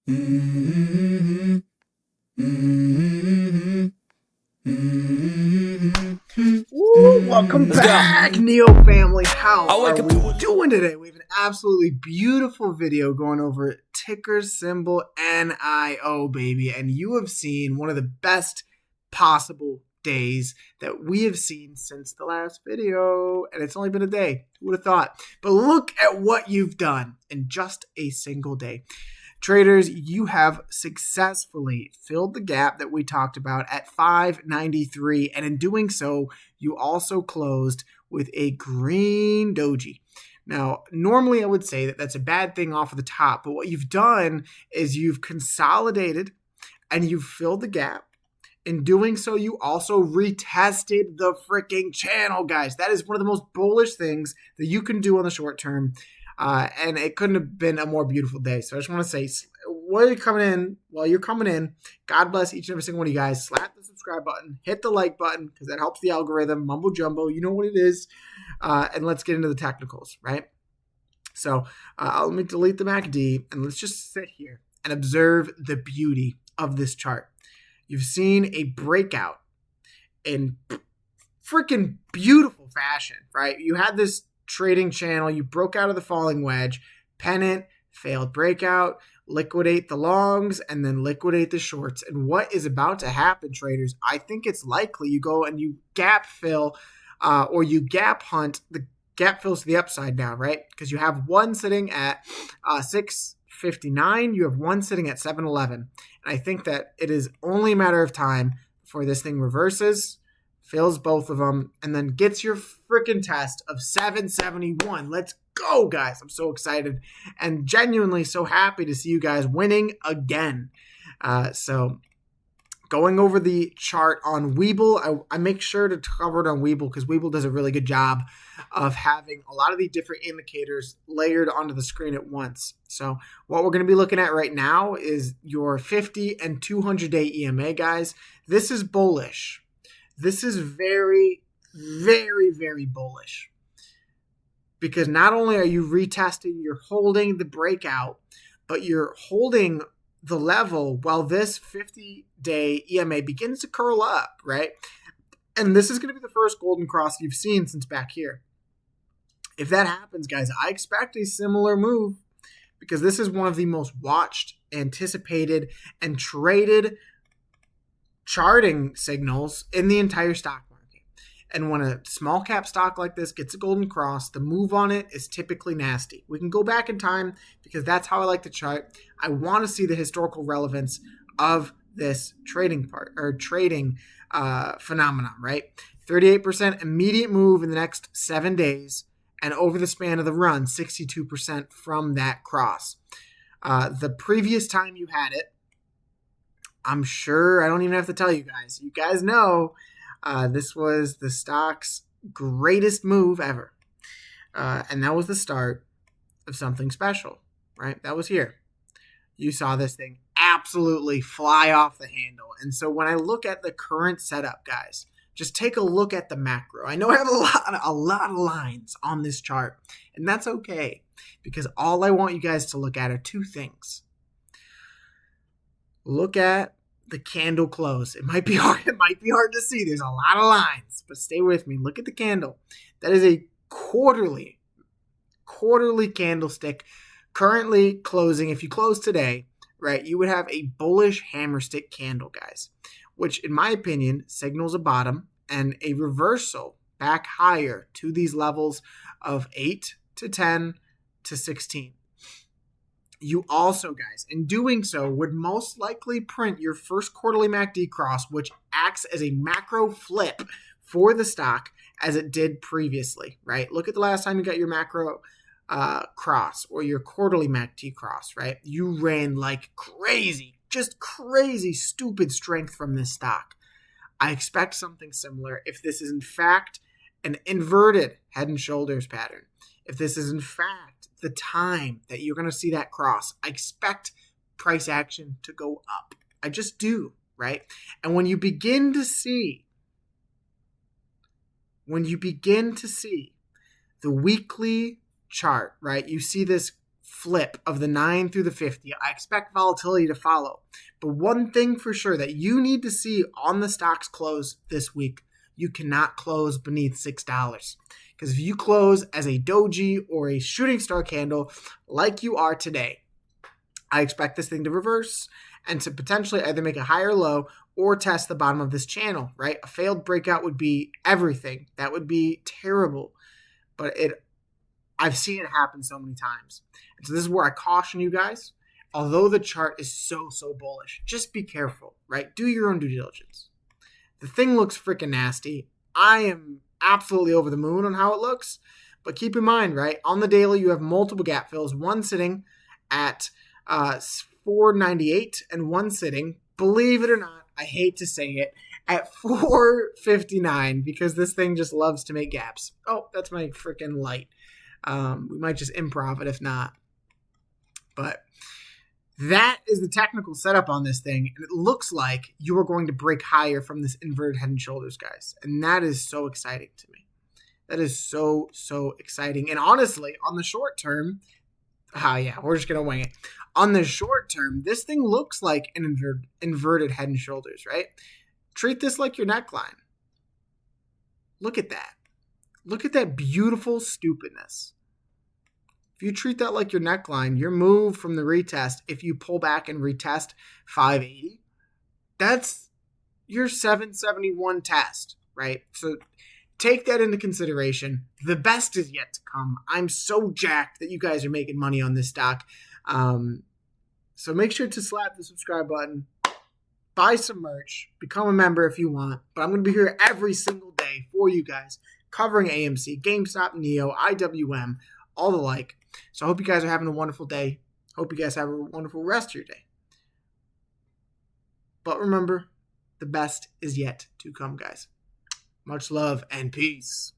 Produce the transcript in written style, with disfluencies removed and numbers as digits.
Mm-hmm. Mm-hmm. Mm-hmm. Woo, welcome Let's go. back, Neo family. How I wake are up we to doing today? We have an absolutely beautiful video going over ticker symbol NIO, baby. And you have seen one of the best possible days that we have seen since the last video. And it's only been a day. Who would have thought? But look at what you've done in just a single day. Traders, you have successfully filled the gap that we talked about at 593, and in doing so, you also closed with a green doji. Now, normally I would say that that's a bad thing off of the top, but what you've done is you've consolidated and you've filled the gap. In doing so, you also retested the freaking channel, guys. That is one of the most bullish things that you can do on the short term. And it couldn't have been a more beautiful day. So I just want to say, while you're coming in, God bless each and every single one of you guys. Slap the subscribe button, hit the like button, because that helps the algorithm. Mumbo jumbo, you know what it is. And let's get into the technicals, right? So let me delete the MACD, and let's just sit here and observe the beauty of this chart. You've seen a breakout in freaking beautiful fashion, right? You had this trading channel, you broke out of the falling wedge, pennant, failed breakout, liquidate the longs, and then liquidate the shorts. And what is about to happen, traders? I think it's likely you go and you gap fill or you gap hunt. The gap fills to the upside now, right? Because you have one sitting at 659, you have one sitting at 711. And I think that it is only a matter of time before this thing reverses, fills both of them, and then gets your freaking test of 771. Let's go, guys. I'm so excited and genuinely so happy to see you guys winning again. So going over the chart on Webull, I make sure to cover it on Webull because Webull does a really good job of having a lot of the different indicators layered onto the screen at once. So what we're going to be looking at right now is your 50 and 200-day EMA, guys. This is bullish. This is very, very, very bullish because not only are you retesting, you're holding the breakout, but you're holding the level while this 50-day EMA begins to curl up, right? And this is going to be the first golden cross you've seen since back here. If that happens, guys, I expect a similar move because this is one of the most watched, anticipated, and traded charting signals in the entire stock market. And when a small cap stock like this gets a golden cross, the move on it is typically nasty. We can go back in time because that's how I like to chart. I want to see the historical relevance of this trading phenomenon, right? 38% immediate move in the next 7 days, and over the span of the run, 62% from that cross. The previous time you had it, I'm sure I don't even have to tell you guys. You guys know this was the stock's greatest move ever. And that was the start of something special, right? That was here. You saw this thing absolutely fly off the handle. And so when I look at the current setup, guys, just take a look at the macro. I know I have a lot of lines on this chart, and that's okay because all I want you guys to look at are two things. Look at the candle close. It might be hard. It might be hard to see. There's a lot of lines, but stay with me. Look at the candle. That is a quarterly candlestick currently closing. If you close today, right, you would have a bullish hammer stick candle, guys, which in my opinion signals a bottom and a reversal back higher to these levels of 8 to 10 to 16. You also, guys, in doing so, would most likely print your first quarterly MACD cross, which acts as a macro flip for the stock as it did previously, right? Look at the last time you got your macro cross or your quarterly MACD cross, right? You ran like crazy, just crazy, stupid strength from this stock. I expect something similar if this is in fact an inverted head and shoulders pattern. If this is in fact the time that you're going to see that cross, I expect price action to go up. I just do, right? And when you begin to see the weekly chart, right, you see this flip of the 9 through the 50. I expect volatility to follow. But one thing for sure that you need to see on the stocks close this week, you cannot close beneath $6. Because if you close as a doji or a shooting star candle like you are today, I expect this thing to reverse and to potentially either make a higher low or test the bottom of this channel, right? A failed breakout would be everything. That would be terrible. But I've seen it happen so many times. And so this is where I caution you guys. Although the chart is so bullish, just be careful, right? Do your own due diligence. The thing looks freaking nasty. I am absolutely over the moon on how it looks. But keep in mind, right? On the daily, you have multiple gap fills. One sitting at 498 and one sitting, believe it or not, I hate to say it, at 459 because this thing just loves to make gaps. Oh, that's my freaking light. We might just improv it if not. But that is the technical setup on this thing. And it looks like you are going to break higher from this inverted head and shoulders, guys. And that is so exciting to me. That is so exciting. And honestly, on the short term, we're just going to wing it. On the short term, this thing looks like an inverted head and shoulders, right? Treat this like your neckline. Look at that. Look at that beautiful stupidness. If you treat that like your neckline, your move from the retest, if you pull back and retest 580, that's your 771 test, right? So take that into consideration. The best is yet to come. I'm so jacked that you guys are making money on this stock. So make sure to slap the subscribe button, buy some merch, become a member if you want. But I'm going to be here every single day for you guys, covering AMC, GameStop, Nio, IWM, all the like. So I hope you guys are having a wonderful day. Hope you guys have a wonderful rest of your day. But remember, the best is yet to come, guys. Much love and peace.